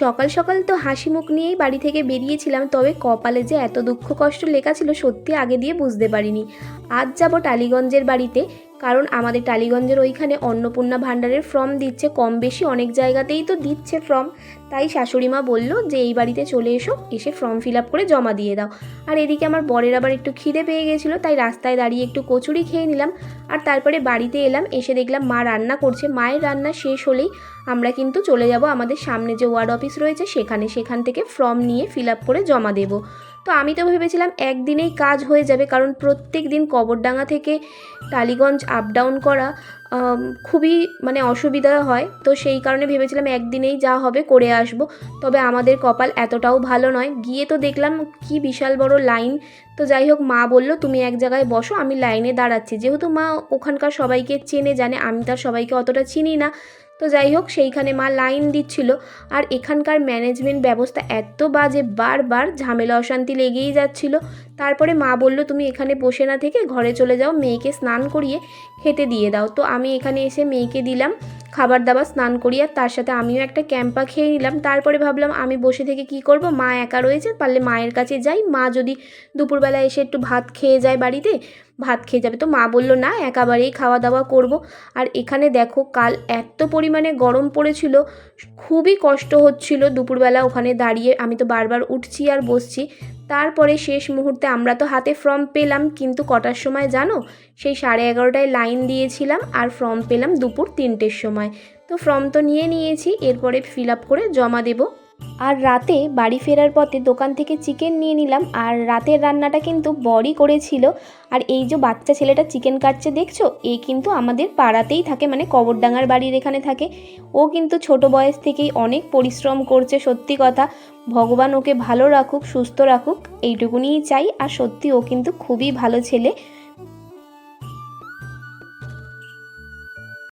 সকাল সকাল তো হাসি মুখ নিয়েই বাড়ি থেকে বেরিয়েছিলাম, তবে কপালে যে এত দুঃখ কষ্ট লেখা ছিল সত্যি আগে দিয়ে বুঝতে পারিনি। আজ যাব টালিগঞ্জের বাড়িতে, কারণ আমাদের টালিগঞ্জের ওইখানে অন্নপূর্ণা ভাণ্ডারের ফর্ম দিচ্ছে, কম বেশি অনেক জায়গাতেই তো দিচ্ছে ফর্ম। তাই শাশুড়ি মা বললো যে এই বাড়িতে চলে এসো, এসে ফর্ম ফিল আপ করে জমা দিয়ে দাও। আর এদিকে আমার বরের আবার একটু খিদে পেয়ে গেছিলো, তাই রাস্তায় দাঁড়িয়ে একটু কচুরি খেয়ে নিলাম। আর তারপরে বাড়িতে এলাম, এসে দেখলাম মা রান্না করছে। মায়ের রান্না শেষ হলেই আমরা কিন্তু চলে যাব আমাদের সামনে যে ওয়ার্ড অফিস রয়েছে সেখান থেকে ফর্ম নিয়ে ফিল আপ করে জমা দেব। তো আমি তো ভেবেছিলাম একদিনেই কাজ হয়ে যাবে, কারণ প্রত্যেক দিন কবরডাঙ্গা থেকে টালিগঞ্জ আপ ডাউন করা খুবই অসুবিধা হয়। তো সেই কারণে ভেবেছিলাম একদিনেই যা হবে করে আসব। তবে আমাদের কপাল এতটাও ভালো নয়, গিয়ে তো দেখলাম কি বিশাল বড় লাইন। তো যাই হোক, মা বললো তুমি এক জায়গায় বসো, আমি লাইনে দাঁড়াচ্ছি। যেহেতু মা ওখানকার সবাইকে চেনে জানে, আমি তার সবাইকে অতটা চিনি না। তো যাই হোক, সেইখানে মা লাইন দিচ্ছিল। আর এখানকার ম্যানেজমেন্ট ব্যবস্থা এত বাজে, বারবার ঝামেলা অশান্তি লেগেই যাচ্ছিল। তারপরে মা বলল তুমি এখানে বসে না থেকে ঘরে চলে যাও, মেয়েকে স্নান করিয়ে খেতে দিয়ে দাও। তো আমি এখানে এসে মেয়েকে দিলাম খাবার দাবার, স্নান করিয়ে, আর তার সাথে আমিও একটা ক্যাম্পা খেয়ে নিলাম। তারপরে ভাবলাম আমি বসে থেকে কি করব, মা একা রয়েছে, পারলে মায়ের কাছে যাই, মা যদি দুপুরবেলা এসে একটু ভাত খেয়ে যায়, বাড়িতে ভাত খেয়ে যাবে। তো মা বললো না, একেবারেই খাওয়া দাওয়া করব। আর এখানে দেখো কাল এত পরিমাণে গরম পড়েছিল, খুবই কষ্ট হচ্ছিল দুপুরবেলা ওখানে দাঁড়িয়ে। আমি তো বারবার উঠছি আর বসছি। তারপরে শেষ মুহূর্তে আমরা তো হাতে ফর্ম পেলাম, কিন্তু কটার সময় জানো? সেই 11:30টায় লাইন দিয়েছিলাম, আর ফর্ম পেলাম দুপুর 3টের সময়। তো ফর্ম তো নিয়ে নিয়েছি, এরপরে ফিল আপ করে জমা দেব। আর রাতে বাড়ি ফেরার পথে দোকান থেকে চিকেন নিয়ে নিলাম, আর রাতের রান্নাটা কিন্তু বরই করেছিল। আর এই যে বাচ্চা ছেলেটা চিকেন কাটছে দেখছো, এ কিন্তু আমাদের পাড়াতেই থাকে, কবরডাঙ্গার বাড়ির এখানে থাকে। ও কিন্তু ছোট বয়স থেকেই অনেক পরিশ্রম করছে, সত্যি কথা। ভগবান ওকে ভালো রাখুক, সুস্থ রাখুক, এইটুকুনিই চাই। আর সত্যি ও কিন্তু খুবই ভালো ছেলে।